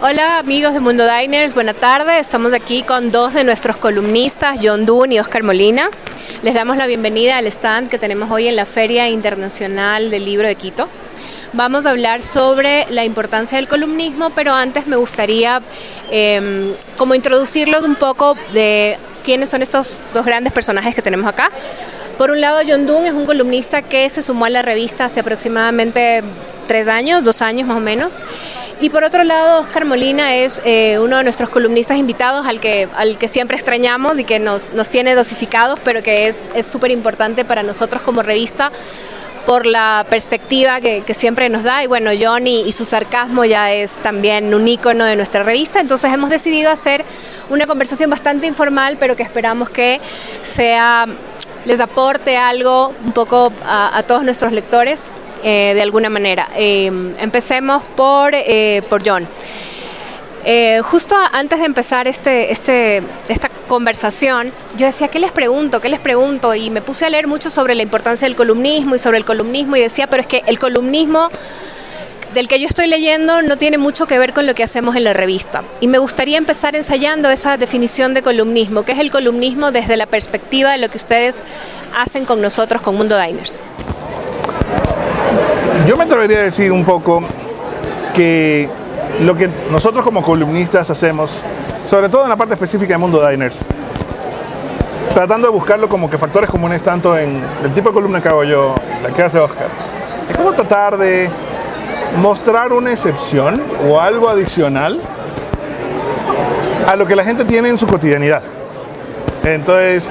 Hola amigos de Mundo Diners, buena tarde. Estamos aquí con dos de nuestros columnistas, John Dunn y Oscar Molina. Les damos la bienvenida al stand que tenemos hoy en la Feria Internacional del Libro de Quito. Vamos a hablar sobre la importancia del columnismo, pero antes me gustaría como introducirlos un poco de quiénes son estos dos grandes personajes que tenemos acá. Por un lado, John Dunn es un columnista que se sumó a la revista hace aproximadamente 2 años más o menos. Y por otro lado, Oscar Molina es uno de nuestros columnistas invitados al que siempre extrañamos y que nos tiene dosificados, pero que es súper importante para nosotros como revista por la perspectiva que siempre nos da. Y bueno, John y su sarcasmo ya es también un ícono de nuestra revista. Entonces hemos decidido hacer una conversación bastante informal, pero que esperamos que les aporte algo un poco a todos nuestros lectores. De alguna manera. Empecemos por John. Justo antes de empezar esta conversación, yo decía, ¿qué les pregunto? Y me puse a leer mucho sobre la importancia del columnismo y decía, pero es que el columnismo del que yo estoy leyendo no tiene mucho que ver con lo que hacemos en la revista. Y me gustaría empezar ensayando esa definición de columnismo, que es el columnismo desde la perspectiva de lo que ustedes hacen con nosotros, con Mundo Diners. Yo me atrevería a decir un poco que lo que nosotros como columnistas hacemos, sobre todo en la parte específica de Mundo Diners, tratando de buscarlo como que factores comunes tanto en el tipo de columna que hago yo, la que hace Oscar, es como tratar de mostrar una excepción o algo adicional a lo que la gente tiene en su cotidianidad. Entonces,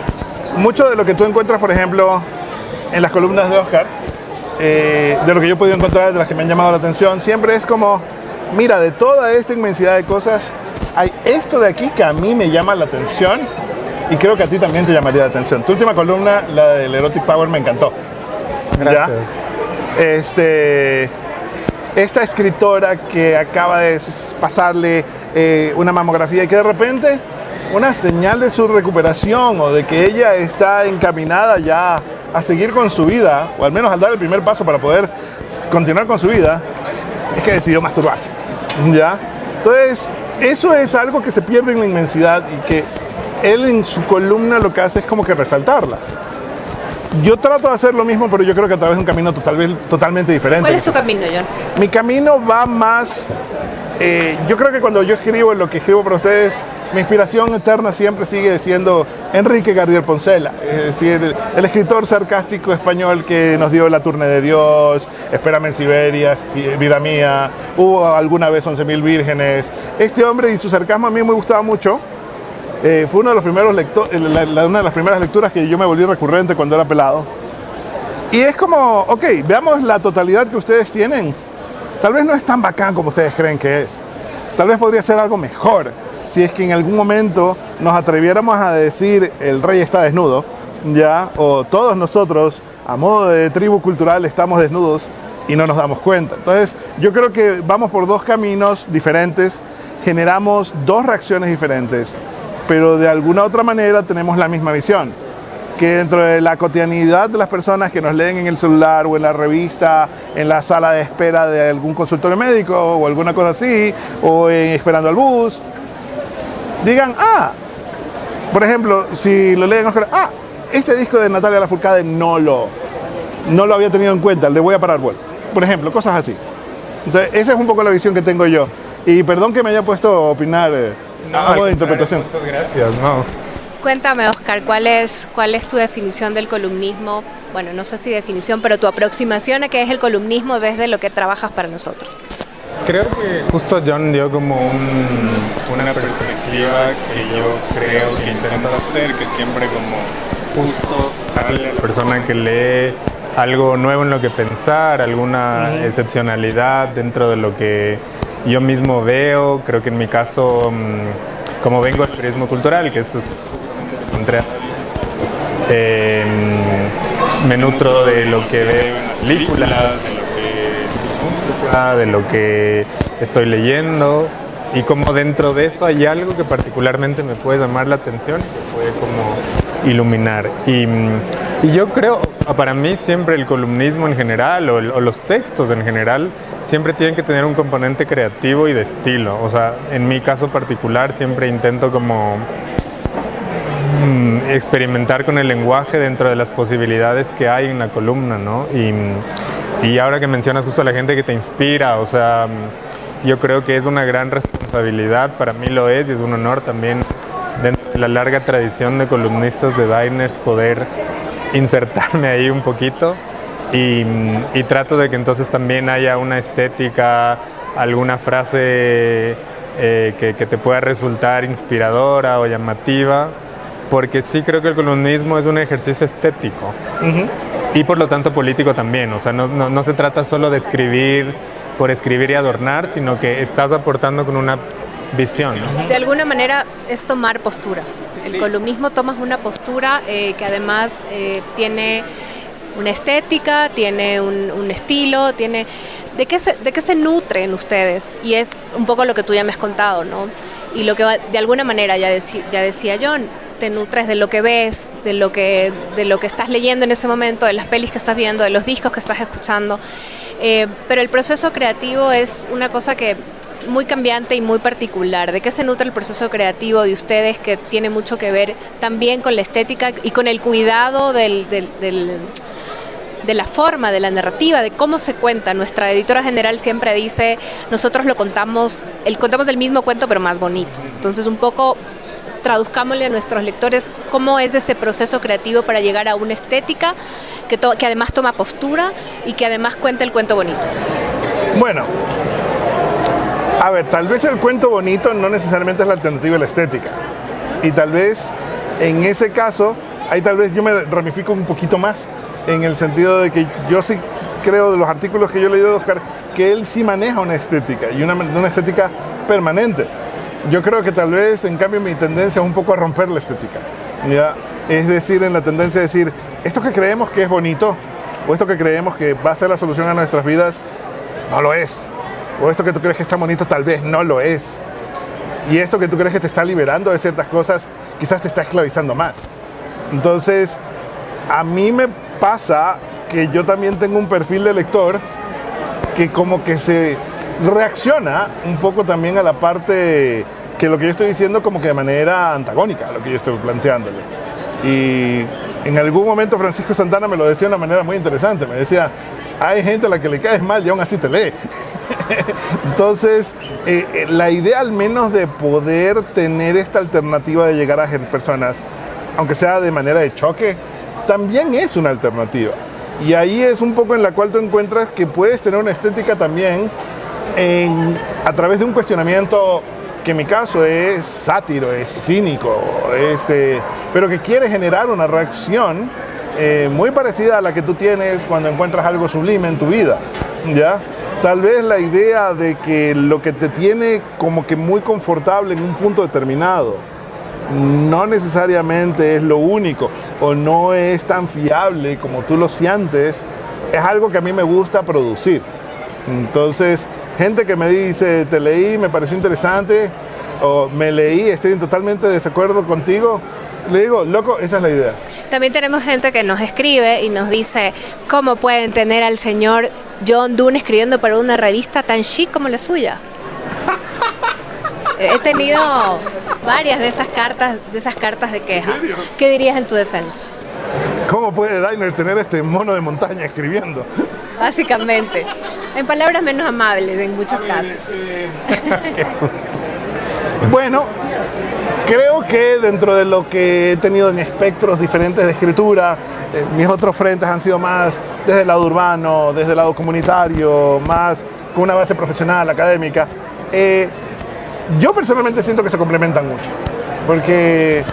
mucho de lo que tú encuentras, por ejemplo, en las columnas de Oscar, de lo que yo he podido encontrar, de las que me han llamado la atención, siempre es como, mira, de toda esta inmensidad de cosas, hay esto de aquí que a mí me llama la atención y creo que a ti también te llamaría la atención. Tu última columna, la del Erotic Power, me encantó. Gracias. Esta escritora que acaba de pasarle una mamografía y que de repente una señal de su recuperación o de que ella está encaminada ya a seguir con su vida, o al menos al dar el primer paso para poder continuar con su vida, es que decidió masturbarse, ¿ya? Entonces, eso es algo que se pierde en la inmensidad y que él en su columna lo que hace es como que resaltarla. Yo trato de hacer lo mismo, pero yo creo que a través de un camino totalmente diferente. ¿Cuál es tu camino, John? Mi camino va más... yo creo que cuando yo escribo lo que escribo para ustedes, mi inspiración eterna siempre sigue siendo Enrique Gardiel Poncela, es decir, el escritor sarcástico español que nos dio La Turne de Dios, Espérame en Siberia, Vida Mía, hubo alguna vez 11.000 vírgenes. Este hombre y su sarcasmo a mí me gustaba mucho. Fue uno de los primeros una de las primeras lecturas que yo me volví recurrente cuando era pelado. Y es como, ok, veamos la totalidad que ustedes tienen. Tal vez no es tan bacán como ustedes creen que es. Tal vez podría ser algo mejor si es que en algún momento nos atreviéramos a decir el rey está desnudo, ya, o todos nosotros a modo de tribu cultural estamos desnudos y no nos damos cuenta. Entonces yo creo que vamos por dos caminos diferentes, generamos dos reacciones diferentes, pero de alguna otra manera tenemos la misma visión, que dentro de la cotidianidad de las personas que nos leen en el celular o en la revista, en la sala de espera de algún consultorio médico o alguna cosa así, o esperando al bus, digan, por ejemplo, si lo leen, este disco de Natalia Lafourcade no lo había tenido en cuenta, le voy a parar vuelo. Por ejemplo, cosas así. Entonces, esa es un poco la visión que tengo yo. Y perdón que me haya puesto a opinar a modo de interpretación. Muchas gracias. No. Cuéntame, Oscar, ¿cuál es tu definición del columnismo? Bueno, no sé si definición, pero tu aproximación a qué es el columnismo desde lo que trabajas para nosotros. Creo que justo John dio como una perspectiva que yo creo que intento hacer, que siempre como justo a la persona que lee algo nuevo en lo que pensar, alguna excepcionalidad dentro de lo que yo mismo veo. Creo que en mi caso, como vengo del periodismo cultural, que esto es me nutro de lo que veo en las películas, de lo que estoy leyendo, y como dentro de eso hay algo que particularmente me puede llamar la atención y que puede como iluminar. Y Y yo creo, para mí siempre el columnismo en general o los textos en general siempre tienen que tener un componente creativo y de estilo. O sea, en mi caso particular siempre intento como experimentar con el lenguaje dentro de las posibilidades que hay en la columna, ¿no? Y ahora que mencionas justo a la gente que te inspira, o sea, yo creo que es una gran responsabilidad, para mí lo es, y es un honor también dentro de la larga tradición de columnistas de Diners poder insertarme ahí un poquito y trato de que entonces también haya una estética, alguna frase que te pueda resultar inspiradora o llamativa, porque sí creo que el columnismo es un ejercicio estético y por lo tanto político también. O sea, no se trata solo de escribir por escribir y adornar, sino que estás aportando con una visión, ¿no? De alguna manera es tomar postura. El columnismo toma una postura que además tiene una estética, tiene un estilo, tiene... ¿De qué se nutren ustedes? Y es un poco lo que tú ya me has contado, ¿no? Y lo que de alguna manera, ya decía John, te nutres de lo que ves, de lo que estás leyendo en ese momento, de las pelis que estás viendo, de los discos que estás escuchando. Pero el proceso creativo es una cosa que muy cambiante y muy particular. ¿De qué se nutre el proceso creativo de ustedes, que tiene mucho que ver también con la estética y con el cuidado de la forma, de la narrativa, de cómo se cuenta? Nuestra editora general siempre dice, nosotros contamos el mismo cuento pero más bonito. Entonces un poco traduzcámosle a nuestros lectores cómo es ese proceso creativo para llegar a una estética que además toma postura y que además cuenta el cuento bonito. Bueno, a ver, tal vez el cuento bonito no necesariamente es la alternativa a la estética. Y tal vez en ese caso, ahí tal vez yo me ramifico un poquito más, en el sentido de que yo sí creo, de los artículos que yo he leído de Oscar, que él sí maneja una estética y una estética permanente. Yo creo que tal vez, en cambio, mi tendencia es un poco a romper la estética, ¿ya? Es decir, en la tendencia de decir, esto que creemos que es bonito, o esto que creemos que va a ser la solución a nuestras vidas, no lo es. O esto que tú crees que está bonito, tal vez no lo es. Y esto que tú crees que te está liberando de ciertas cosas, quizás te está esclavizando más. Entonces, a mí me pasa que yo también tengo un perfil de lector que como que se reacciona un poco también a la parte que lo que yo estoy diciendo como que de manera antagónica a lo que yo estoy planteándole. Y en algún momento Francisco Santana me lo decía de una manera muy interesante. Me decía, hay gente a la que le caes mal y aún así te lee. Entonces, la idea al menos de poder tener esta alternativa de llegar a personas, aunque sea de manera de choque, también es una alternativa. Y ahí es un poco en la cual tú encuentras que puedes tener una estética también a través de un cuestionamiento que en mi caso es sátiro, es cínico, pero que quiere generar una reacción muy parecida a la que tú tienes cuando encuentras algo sublime en tu vida, ¿ya? Tal vez la idea de que lo que te tiene como que muy confortable en un punto determinado no necesariamente es lo único o no es tan fiable como tú lo sientes, es algo que a mí me gusta producir. Entonces, gente que me dice, te leí, me pareció interesante, o me leí, estoy en totalmente desacuerdo contigo, le digo, loco, esa es la idea. También tenemos gente que nos escribe y nos dice, ¿cómo pueden tener al señor John Dunne escribiendo para una revista tan chic como la suya? He tenido varias de esas cartas de queja. ¿En serio? ¿Qué dirías en tu defensa? ¿Cómo puede Diners tener este mono de montaña escribiendo? Básicamente, en palabras menos amables en muchos casos. Bueno, creo que dentro de lo que he tenido en espectros diferentes de escritura, mis otros frentes han sido más desde el lado urbano, desde el lado comunitario, más con una base profesional, académica. Yo personalmente siento que se complementan mucho, porque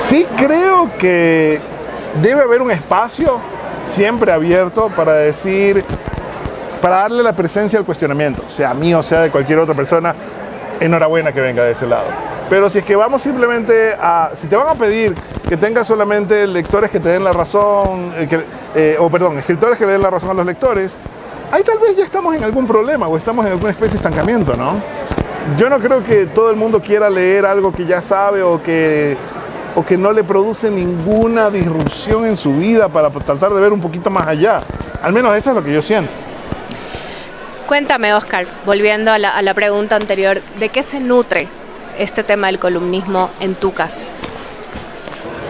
sí creo que debe haber un espacio siempre abierto para decir, para darle la presencia al cuestionamiento, sea mío, sea de cualquier otra persona. Enhorabuena que venga de ese lado. Pero si es que vamos simplemente si te van a pedir que tengas solamente lectores que te den la razón, escritores que le den la razón a los lectores, ahí tal vez ya estamos en algún problema o estamos en alguna especie de estancamiento, ¿no? Yo no creo que todo el mundo quiera leer algo que ya sabe o que o que no le produce ninguna disrupción en su vida para tratar de ver un poquito más allá. Al menos eso es lo que yo siento. Cuéntame, Oscar, volviendo a la pregunta anterior, ¿de qué se nutre este tema del columnismo en tu caso?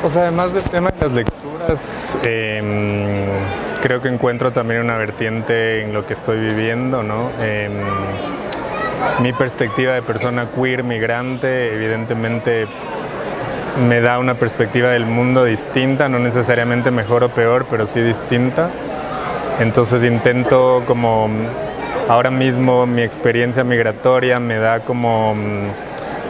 Pues además del tema de las lecturas, creo que encuentro también una vertiente en lo que estoy viviendo, ¿no? Mi perspectiva de persona queer, migrante, evidentemente me da una perspectiva del mundo distinta, no necesariamente mejor o peor, pero sí distinta. Entonces intento como, ahora mismo mi experiencia migratoria me da como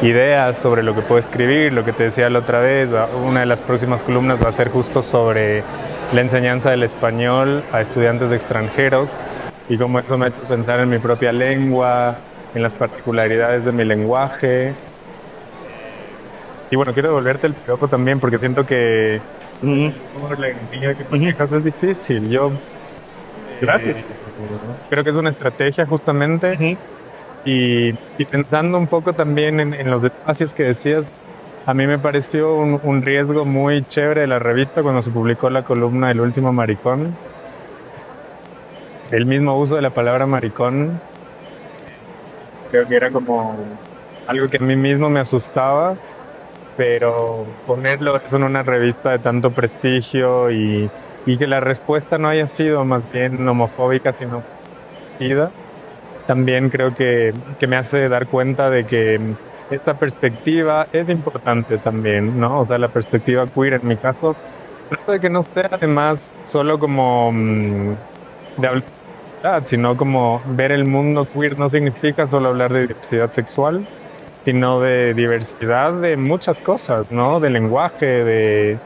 ideas sobre lo que puedo escribir, lo que te decía la otra vez. Una de las próximas columnas va a ser justo sobre la enseñanza del español a estudiantes extranjeros y cómo eso me ha hecho pensar en mi propia lengua, en las particularidades de mi lenguaje. Y bueno, quiero devolverte el piropo también porque siento que la energía que manejas es difícil. Gracias. Creo que es una estrategia justamente. Y pensando un poco también en los espacios que decías, a mí me pareció un riesgo muy chévere de la revista cuando se publicó la columna El último maricón. El mismo uso de la palabra maricón, creo que era como algo que a mí mismo me asustaba, pero ponerlo eso en una revista de tanto prestigio y que la respuesta no haya sido más bien homofóbica, sino ida, también creo que me hace dar cuenta de que esta perspectiva es importante también, ¿no? O sea, la perspectiva queer en mi caso, trato de que no sea además solo como de hablar, sino como ver el mundo queer no significa solo hablar de diversidad sexual, sino de diversidad de muchas cosas, ¿no? De lenguaje, de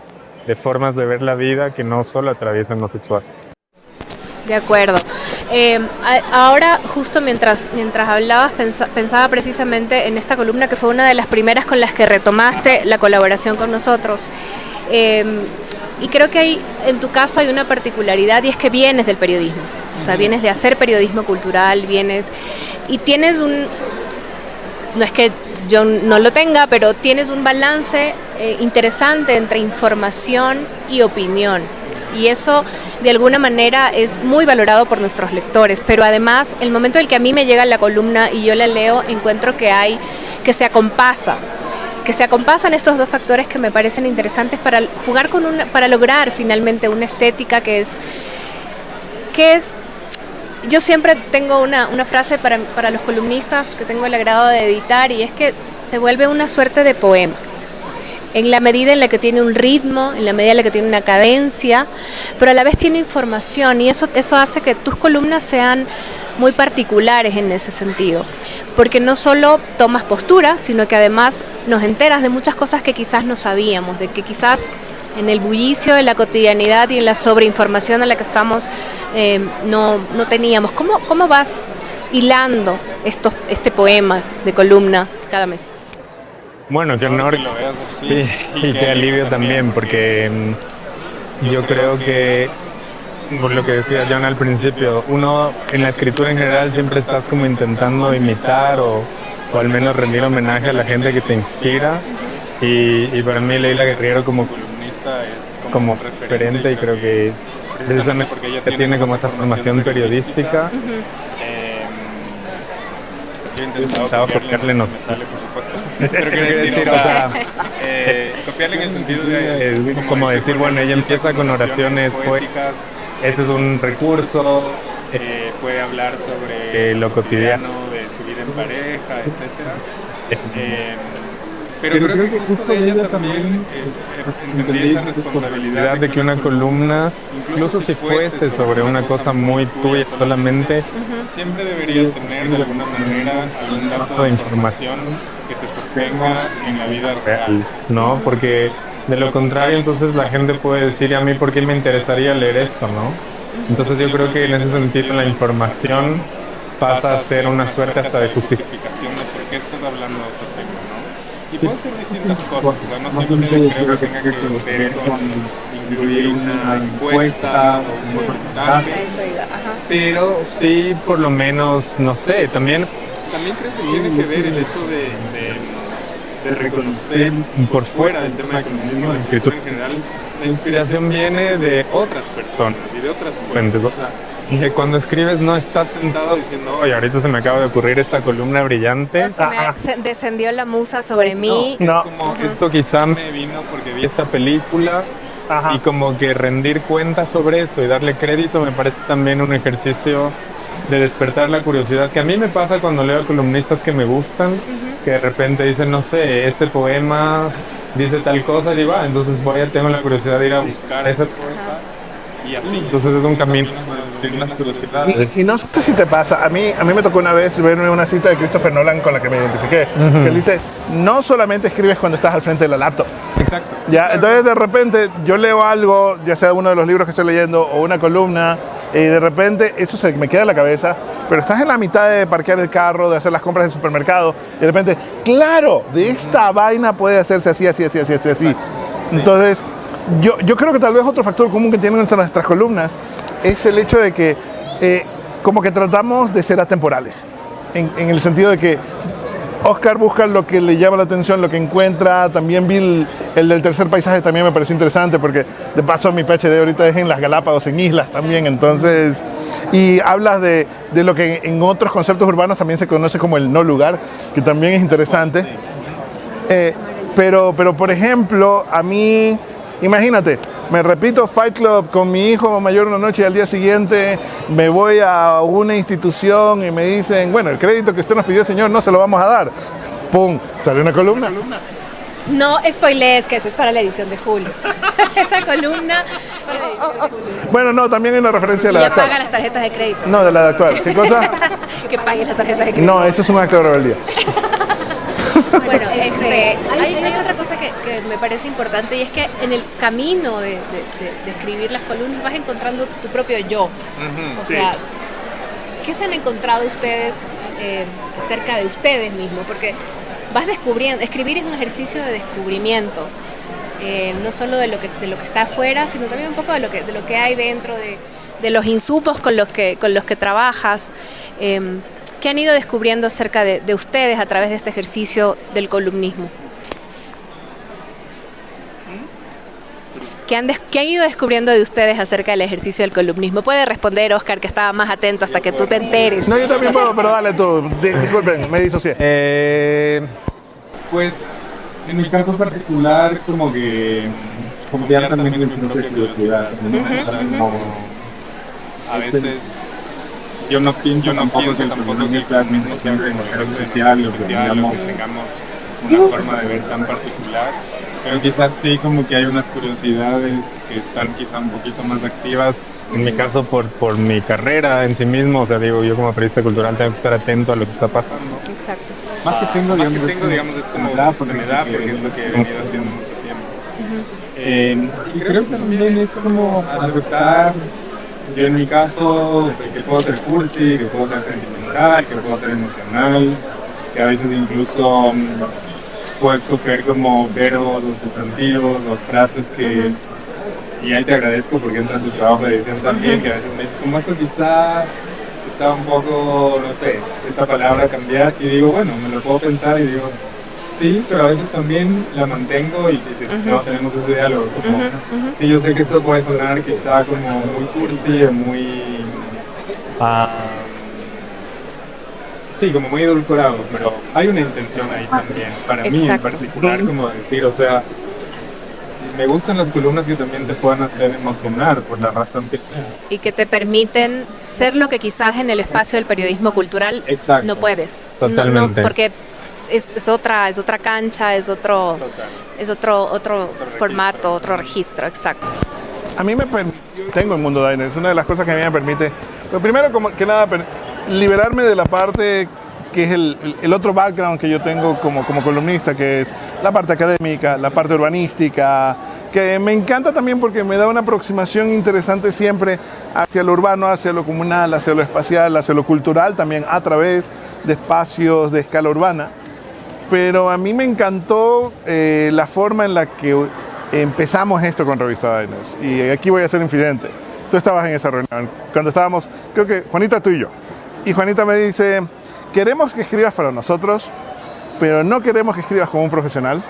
formas de ver la vida que no solo atraviesan lo sexual. De acuerdo. Ahora, justo mientras hablabas, pensaba precisamente en esta columna que fue una de las primeras con las que retomaste la colaboración con nosotros. Y creo que en tu caso hay una particularidad y es que vienes del periodismo. O sea, vienes de hacer periodismo cultural, y tienes no es que yo no lo tenga, pero tienes un balance interesante entre información y opinión. Y eso, de alguna manera, es muy valorado por nuestros lectores. Pero además, el momento en el que a mí me llega la columna y yo la leo, encuentro que se acompasan estos dos factores que me parecen interesantes para jugar para lograr finalmente una estética que es yo siempre tengo una frase para los columnistas que tengo el agrado de editar, y es que se vuelve una suerte de poema. En la medida en la que tiene un ritmo, en la medida en la que tiene una cadencia, pero a la vez tiene información, y eso hace que tus columnas sean muy particulares en ese sentido, porque no solo tomas postura, sino que además nos enteras de muchas cosas que quizás no sabíamos, de que quizás en el bullicio de la cotidianidad y en la sobreinformación a la que estamos no teníamos. ¿Cómo vas hilando este poema de columna cada mes? Bueno, qué honor que lo veas así, y qué alivio también, porque yo creo que, por lo que decía John al principio, uno en la escritura en general siempre estás como intentando imitar o al menos rendir homenaje a la gente que te inspira, y para mí Leila Guerriero como columnista es como referente, y creo que precisamente porque ella tiene como esta formación periodística. Yo he intentado copiarle, no me sale, por supuesto. Pero quiero decir, copiarle en el sentido de como decir, bueno, ella empieza con oraciones poéticas, ese es un recurso, puede hablar sobre lo cotidiano de su vida en pareja, etcétera. Pero creo que justo de ella también entendí esa responsabilidad de que una columna, incluso si fuese sobre una cosa muy tuya solamente, siempre debería tener de alguna manera algún dato de información que se sostenga en la vida real, ¿no? Porque de lo contrario, entonces la gente puede decir, a mí, ¿por qué me interesaría leer esto, no? Entonces yo creo que en ese sentido la información pasa a ser una suerte hasta de justificación de por qué estás hablando de ese tema, ¿no? Y pueden ser distintas cosas, o sea, no siempre creo que tenga que ver con incluir una encuesta o un porcentaje, pero sí, por lo menos, no sé, también creo que tiene que ver el hecho de de reconocer por fuera del tema de comunismo, de escritura en general, la inspiración viene de otras personas y de otras fuentes. O sea, Que cuando escribes no estás sentado diciendo, oye, ahorita se me acaba de ocurrir esta columna brillante. Descendió la musa sobre mí. No. Es como, esto quizá me vino porque vi esta película. Ajá. Y como que rendir cuenta sobre eso y darle crédito me parece también un ejercicio de despertar la curiosidad, que a mí me pasa cuando leo a columnistas que me gustan, que de repente dicen, no sé, este poema dice tal cosa, y digo, entonces tengo la curiosidad de ir a buscar ese poema. Y así, entonces es un camino de una curiosidad. Y no sé si te pasa, a mí me tocó una vez verme una cita de Christopher Nolan con la que me identifiqué, que él dice, no solamente escribes cuando estás al frente de la laptop. Exacto. Ya, entonces de repente yo leo algo, ya sea uno de los libros que estoy leyendo o una columna, y de repente eso se me queda en la cabeza, pero estás en la mitad de parquear el carro, de hacer las compras del supermercado, y de repente, claro, de esta vaina puede hacerse así, así, así, así, así, así. Entonces, yo creo que tal vez otro factor común que tienen nuestras columnas es el hecho de que como que tratamos de ser atemporales, en el sentido de que Oscar busca lo que le llama la atención, lo que encuentra. También vi el del tercer paisaje, también me pareció interesante porque de paso mi PhD ahorita es en las Galápagos, en islas también, entonces, y hablas de lo que en otros conceptos urbanos también se conoce como el no lugar, que también es interesante. Pero por ejemplo, a mí, imagínate, me repito Fight Club con mi hijo mayor una noche y al día siguiente me voy a una institución y me dicen, bueno, el crédito que usted nos pidió, señor, no se lo vamos a dar. ¡Pum! Sale una columna. No spoilees que eso es para la edición de julio. Esa columna para la edición de julio. Bueno, no, también hay una referencia de la Y de ya actual. paga las tarjetas de crédito. No, de la de actual. ¿Qué cosa? Que pague las tarjetas de crédito. No, eso es un acto de rebeldía. Bueno, hay otra cosa que me parece importante, y es que en el camino de escribir las columnas vas encontrando tu propio yo. O sea, ¿qué se han encontrado ustedes acerca de ustedes mismos? Porque vas descubriendo, escribir es un ejercicio de descubrimiento, no solo de lo que está afuera, sino también un poco de lo que hay dentro, de los insumos con los que trabajas. ¿Qué han ido descubriendo acerca de ustedes a través de este ejercicio del columnismo? ¿Qué han ido descubriendo de ustedes acerca del ejercicio del columnismo? Puede responder Oscar, que estaba más atento hasta que tú te enteres. No, yo también puedo, pero dale tú. Disculpen, me disocié. Pues en mi caso particular, como que confiar también en mi propia curiosidad, ¿no? O sea, como a veces yo no pienso tampoco que el mismo siempre es especial o que tengamos una forma de ver tan particular, pero quizás sí como que hay unas curiosidades que están quizá un poquito más activas. En mi caso, por mi carrera en sí mismo, o sea, digo, yo como periodista cultural tengo que estar atento a lo que está pasando. Exacto. Más que tengo, digamos, es como se me da porque es lo que he venido haciendo mucho tiempo. Y creo que también es como aceptar, yo en mi caso, que puedo ser cursi, que puedo ser sentimental, que puedo ser emocional, que a veces incluso puedo escoger como verbos o sustantivos o frases que, y ahí te agradezco porque entra tu trabajo de edición también, que a veces me dices, como esto quizá está un poco, no sé, esta palabra cambiar, y digo, bueno, me lo puedo pensar y digo, sí, pero a veces también la mantengo y no tenemos ese diálogo, como, sí, yo sé que esto puede sonar quizá como muy cursi o muy... sí, como muy edulcorado, pero hay una intención ahí también, para mí en particular, como decir, o sea, me gustan las columnas que también te puedan hacer emocionar por la razón que sea. Y que te permiten ser lo que quizás en el espacio del periodismo cultural no puedes. Totalmente. No, porque es otra cancha, es otro formato, otro registro, exacto. A mí tengo el Mundo Diners, una de las cosas que a mí me permite, pues primero como que nada, liberarme de la parte que es el otro background que yo tengo como columnista, que es la parte académica, la parte urbanística, que me encanta también porque me da una aproximación interesante siempre hacia lo urbano, hacia lo comunal, hacia lo espacial, hacia lo cultural, también a través de espacios de escala urbana. Pero a mí me encantó la forma en la que empezamos esto con Revista Diners. Y aquí voy a ser infidente. Tú estabas en esa reunión, cuando estábamos, creo que Juanita, tú y yo. Y Juanita me dice, queremos que escribas para nosotros, pero no queremos que escribas como un profesional,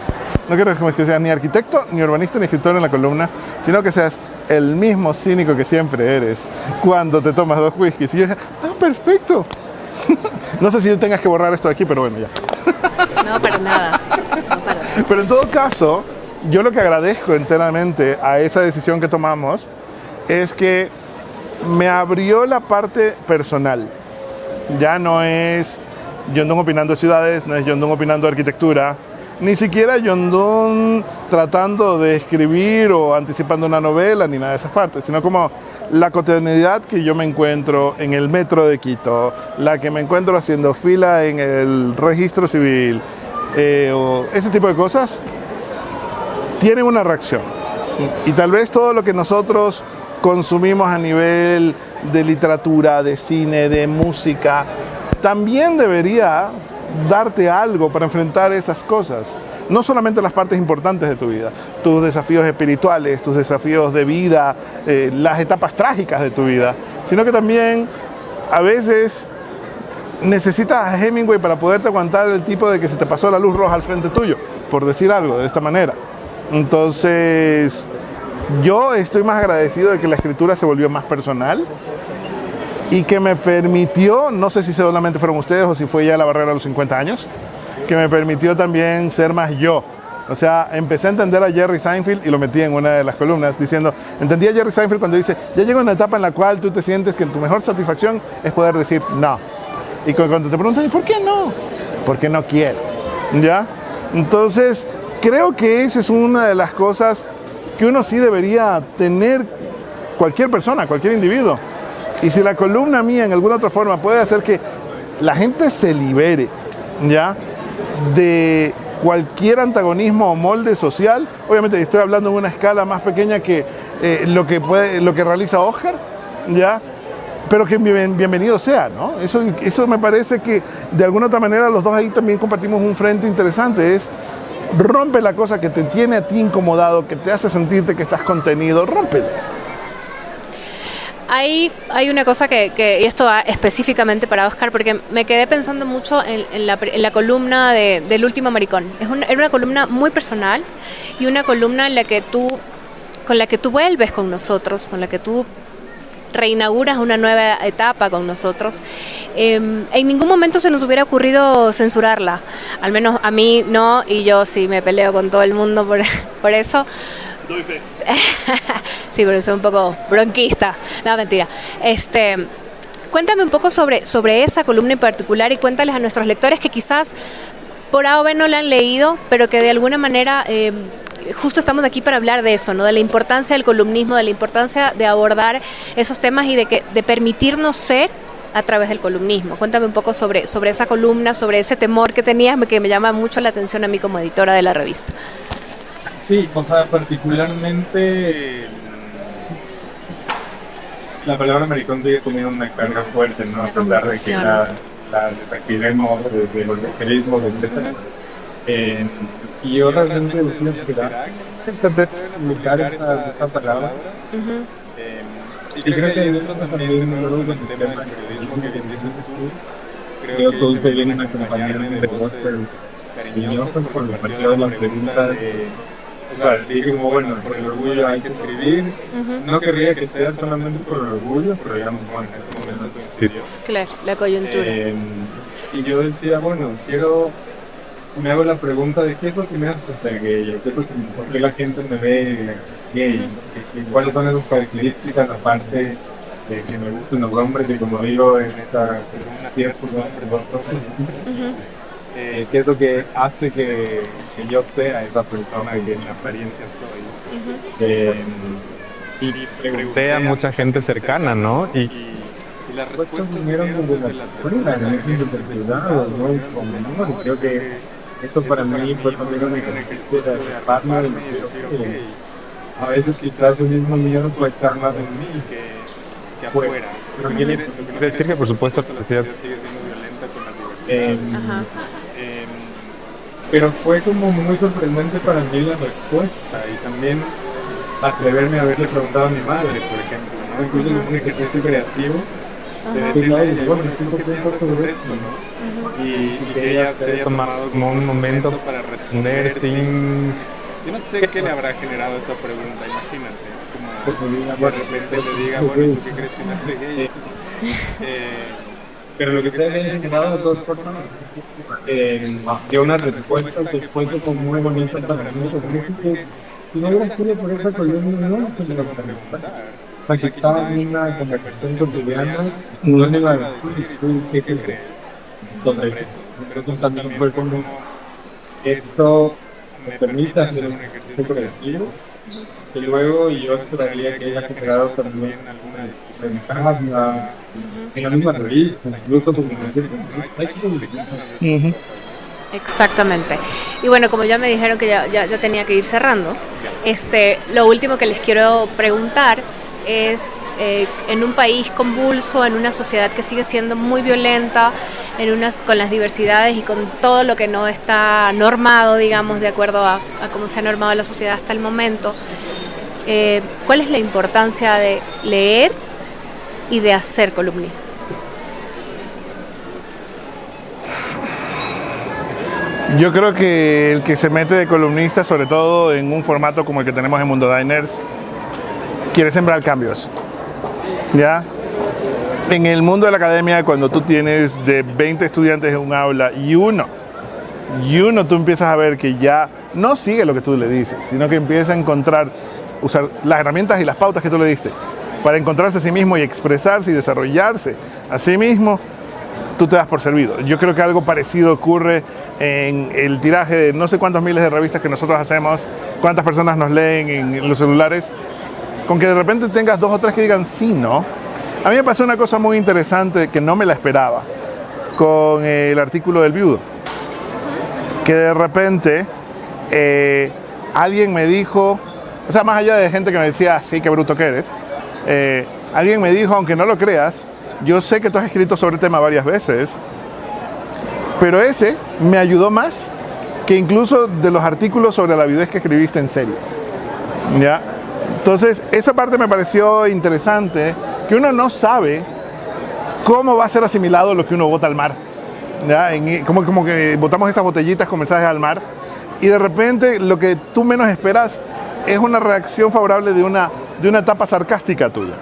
no queremos que seas ni arquitecto, ni urbanista, ni escritor en la columna, sino que seas el mismo cínico que siempre eres cuando te tomas 2 whiskies. Y yo dije, perfecto. No sé si tengas que borrar esto de aquí, pero bueno, ya. No, para nada. Pero en todo caso, yo lo que agradezco enteramente a esa decisión que tomamos es que me abrió la parte personal. Ya no es John Donne opinando de ciudades, no es John Donne opinando de arquitectura, ni siquiera John Donne tratando de escribir o anticipando una novela, ni nada de esas partes, sino como la cotidianidad que yo me encuentro en el metro de Quito, la que me encuentro haciendo fila en el registro civil, o ese tipo de cosas, tienen una reacción. Y tal vez todo lo que nosotros consumimos a nivel de literatura, de cine, de música, también debería darte algo para enfrentar esas cosas. No solamente las partes importantes de tu vida, tus desafíos espirituales, tus desafíos de vida, las etapas trágicas de tu vida, sino que también a veces necesitas a Hemingway para poderte aguantar el tipo de que se te pasó la luz roja al frente tuyo, por decir algo de esta manera. Entonces, yo estoy más agradecido de que la escritura se volvió más personal y que me permitió, no sé si solamente fueron ustedes o si fue ya la barrera de los 50 años, que me permitió también ser más yo. O sea, empecé a entender a Jerry Seinfeld y lo metí en una de las columnas diciendo, entendí a Jerry Seinfeld cuando dice, ya llega una etapa en la cual tú te sientes que tu mejor satisfacción es poder decir no. Y cuando te preguntan, ¿y por qué no? Porque no quiero. ¿Ya? Entonces, creo que esa es una de las cosas que uno sí debería tener, cualquier persona, cualquier individuo. Y si la columna mía en alguna otra forma puede hacer que la gente se libere, ¿ya?, de cualquier antagonismo o molde social, obviamente estoy hablando en una escala más pequeña que lo que realiza Oscar, ¿ya?, pero que bienvenido sea, ¿no? Eso me parece que de alguna otra manera los dos ahí también compartimos un frente interesante, es rompe la cosa que te tiene a ti incomodado, que te hace sentirte que estás contenido, rómpela. Hay una cosa y esto va específicamente para Oscar, porque me quedé pensando mucho en la columna del último maricón. Era una columna muy personal y una columna con la que tú vuelves con nosotros, con la que tú reinauguras una nueva etapa con nosotros. En ningún momento se nos hubiera ocurrido censurarla, al menos a mí no, y yo sí me peleo con todo el mundo por eso. Doy fe. Sí, pero soy un poco bronquista. No, mentira. Cuéntame un poco sobre esa columna en particular y cuéntales a nuestros lectores que quizás por A o B no la han leído, pero que de alguna manera justo estamos aquí para hablar de eso, ¿no? De la importancia del columnismo, de la importancia de abordar esos temas y de permitirnos ser a través del columnismo. Cuéntame un poco sobre esa columna, sobre ese temor que tenías, que me llama mucho la atención a mí como editora de la revista. Sí, o sea, particularmente la palabra maricón sigue teniendo una carga fuerte, ¿no? A pesar de que la desactivemos desde los evangelismos, etc. Y yo realmente decía que buscar esta palabra. Y creo que hay otros también en el tema del periodismo que bien dices tú. Creo que todos vienen a acompañarme de voces cariñosas por el partido de las preguntas. O sea, dije como, bueno, por el orgullo hay que escribir. No querría que sea solamente por el orgullo, pero digamos, bueno, en ese momento coincidió. Claro, la coyuntura. Y yo decía, bueno, me hago la pregunta de qué es lo que me hace ser gay, por qué la gente me ve gay, cuáles son esas características, aparte de que me gusten los hombres, y como digo en esa columna, ciertos hombres, entonces, qué es lo que hace que yo sea esa persona que en apariencia soy. Y pregunté a mucha gente cercana, ¿no? Y las respuestas vinieron desde la escuela, ¿no? Y creo que esto para mí fue también un ejercicio de atraparme de que a veces quizás el mismo miedo puede estar más en mí que afuera. Pero quiere decir que por supuesto la sociedad sigue siendo violenta con las diversidades. Pero fue como muy sorprendente para mí la respuesta y también atreverme a haberle preguntado a mi madre, por ejemplo, ¿no? Incluso en un ejercicio creativo de decirle, bueno, ¿qué piensas sobre esto, no? y que ella se haya tomado como un momento para responder sin... Yo no sé qué le habrá generado esa pregunta, imagínate, como de repente le diga, bueno, ¿y tú qué crees que me hace gay? Pero lo que te ha generado dos personas de una respuesta como muy bonita para mí, porque si no hubiera sido por esa columna, no se lo preguntar. O sea, que estaba en una conversación cotidiana, no le iba a decir, ¿tú qué crees sobre eso? Pero entonces también fue como, esto me permite hacer un ejercicio colectivo, y luego yo esperaría que haya generado también alguna discusión en casa, en la misma revista, incluso como hay que publicar. Exactamente. Y bueno, como ya me dijeron que ya tenía que ir cerrando, lo último que les quiero preguntar es, en un país convulso, en una sociedad que sigue siendo muy violenta, con las diversidades y con todo lo que no está normado, digamos, de acuerdo a cómo se ha normado la sociedad hasta el momento, ¿cuál es la importancia de leer y de hacer columnismo? Yo creo que el que se mete de columnista, sobre todo en un formato como el que tenemos en Mundo Diners, quiere sembrar cambios, ¿ya? En el mundo de la academia, cuando tú tienes de 20 estudiantes en un aula y uno tú empiezas a ver que ya no sigue lo que tú le dices, sino que empieza a usar las herramientas y las pautas que tú le diste para encontrarse a sí mismo y expresarse y desarrollarse a sí mismo, tú te das por servido. Yo creo que algo parecido ocurre en el tiraje de no sé cuántos miles de revistas que nosotros hacemos, cuántas personas nos leen en los celulares, con que de repente tengas 2 o 3 que digan sí, no. A mí me pasó una cosa muy interesante que no me la esperaba con el artículo del viudo, que de repente alguien me dijo, o sea, más allá de gente que me decía, sí, qué bruto que eres, alguien me dijo, aunque no lo creas, yo sé que tú has escrito sobre el tema varias veces, pero ese me ayudó más que incluso de los artículos sobre la viudez que escribiste en serio, ¿ya? Entonces, esa parte me pareció interesante, que uno no sabe cómo va a ser asimilado lo que uno bota al mar, ¿ya? Como que botamos estas botellitas con mensajes al mar, y de repente lo que tú menos esperas es una reacción favorable de una etapa sarcástica tuya,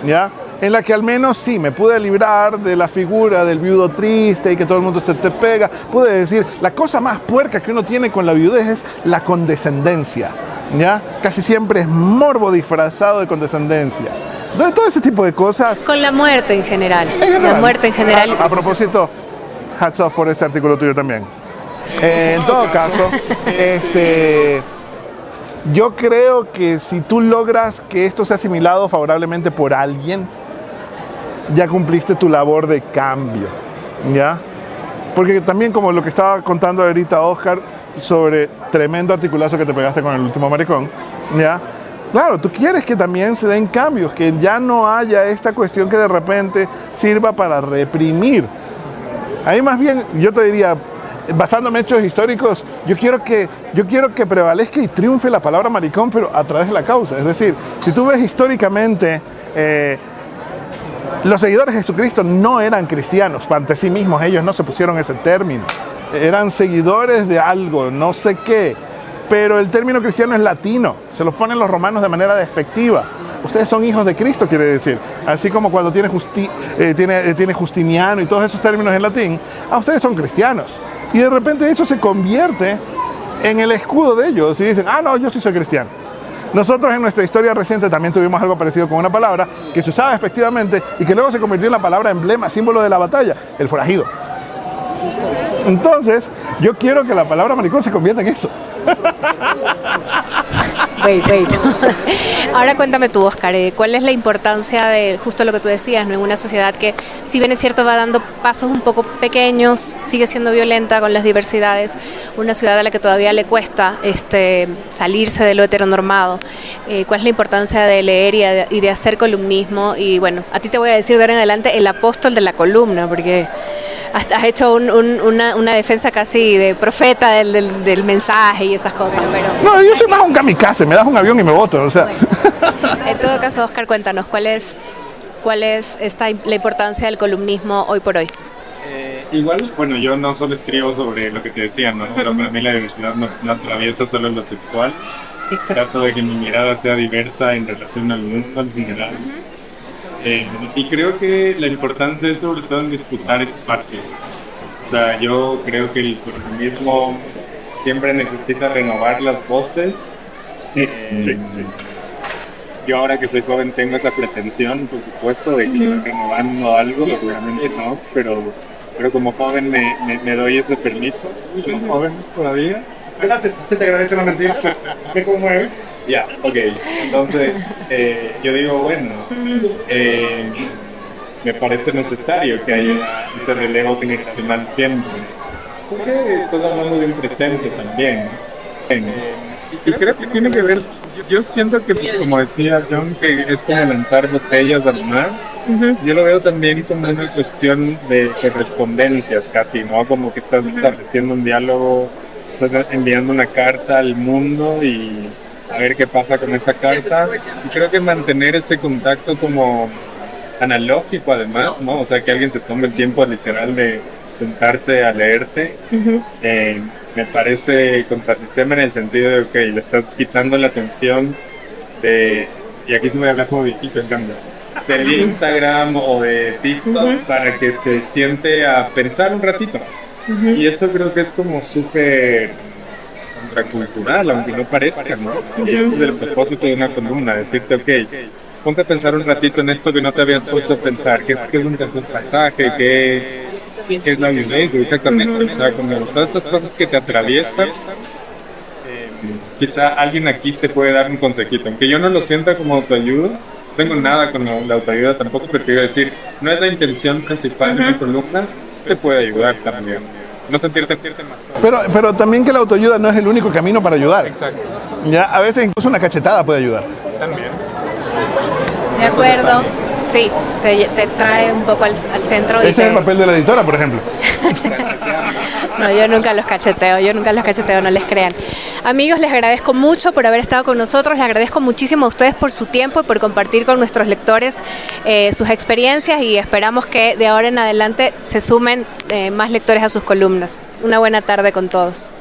¿ya? En la que al menos sí, me pude librar de la figura del viudo triste y que todo el mundo se te pega. Pude decir, la cosa más puerca que uno tiene con la viudez es la condescendencia, ¿ya? Casi siempre es morbo disfrazado de condescendencia. Entonces, todo ese tipo de cosas... Con la muerte en general. La muerte en general. A propósito, hats off por ese artículo tuyo también. En todo caso, yo creo que si tú logras que esto sea asimilado favorablemente por alguien, ya cumpliste tu labor de cambio, ¿ya? Porque también, como lo que estaba contando ahorita Oscar sobre tremendo articulazo que te pegaste con el último maricón, ¿ya? Claro, tú quieres que también se den cambios, que ya no haya esta cuestión que de repente sirva para reprimir. Ahí más bien, yo te diría, basándome en hechos históricos, yo quiero que prevalezca y triunfe la palabra maricón, pero a través de la causa. Es decir, si tú ves históricamente, los seguidores de Jesucristo no eran cristianos, ante sí mismos ellos no se pusieron ese término. Eran seguidores de algo, no sé qué, pero el término cristiano es latino, se los ponen los romanos de manera despectiva. Ustedes son hijos de Cristo, quiere decir. Así como cuando tiene Justiniano y todos esos términos en latín, ustedes son cristianos. Y de repente eso se convierte en el escudo de ellos y dicen, no, yo sí soy cristiano. Nosotros en nuestra historia reciente también tuvimos algo parecido con una palabra que se usaba despectivamente y que luego se convirtió en la palabra emblema, símbolo de la batalla, el forajido. Entonces, yo quiero que la palabra maricón se convierta en eso. Wait. Ahora cuéntame tú, Oscar, ¿cuál es la importancia de justo lo que tú decías, ¿no? En una sociedad que, si bien es cierto, va dando pasos un poco pequeños, sigue siendo violenta con las diversidades, una ciudad a la que todavía le cuesta salirse de lo heteronormado? ¿Cuál es la importancia de leer y de hacer columnismo? Y bueno, a ti te voy a decir de ahora en adelante el apóstol de la columna, porque has hecho una defensa casi de profeta del mensaje y esas cosas. Pero no, yo soy más un kamikaze, me das un avión y me boto, o sea. Bueno, en todo caso, Oscar, cuéntanos, ¿cuál es la importancia del columnismo hoy por hoy? igual, bueno, yo no solo escribo sobre lo que te decía, ¿no? Pero para mí la diversidad no atraviesa solo lo sexual. Trato de que mi mirada sea diversa en relación al mundo en general. Y creo que la importancia es sobre todo en disputar espacios. O sea, yo creo que el feminismo siempre necesita renovar las voces. Yo ahora que soy joven tengo esa pretensión, por supuesto, de que renovando algo, obviamente no, pero como joven me doy ese permiso. Soy joven todavía. Se te agradece la mentira. ¿Qué conmueves? Ya, ok. Entonces, yo digo, bueno, me parece necesario que haya ese relevo generacional siempre. Porque estás hablando de un presente también. Y creo que tiene que ver, yo siento que, como decía John, que es como lanzar botellas al mar. Yo lo veo también como una cuestión de correspondencias casi, ¿no? Como que estás estableciendo un diálogo, estás enviando una carta al mundo y a ver qué pasa con esa carta. Y creo que mantener ese contacto como analógico además, ¿no? O sea, que alguien se tome el tiempo literal de sentarse a leerte, me parece contrasistema en el sentido de que le estás quitando la atención de, y aquí se me habla como viejito en cambio, del Instagram o de TikTok para que se siente a pensar un ratito. Y eso creo que es como súper contracultural, aunque no parezca, ¿no? Y ese es el propósito de una columna, decirte, ok, ponte a pensar un ratito en esto que no te habías puesto a pensar, qué es un paisaje, qué es la violencia, exactamente, o sea, como todas esas cosas que te atraviesan. Quizá alguien aquí te puede dar un consejito, aunque yo no lo sienta como autoayuda, no tengo nada con la autoayuda tampoco, pero te iba a decir, no es la intención principal de mi columna, te puede ayudar también. No sentirte más. Pero también que la autoayuda no es el único camino para ayudar. Exacto. Ya, a veces incluso una cachetada puede ayudar. También. De acuerdo. Sí, te trae un poco al centro. Ese es el papel de la editora, por ejemplo. No, yo nunca los cacheteo, no les crean. Amigos, les agradezco mucho por haber estado con nosotros, les agradezco muchísimo a ustedes por su tiempo y por compartir con nuestros lectores sus experiencias y esperamos que de ahora en adelante se sumen más lectores a sus columnas. Una buena tarde con todos.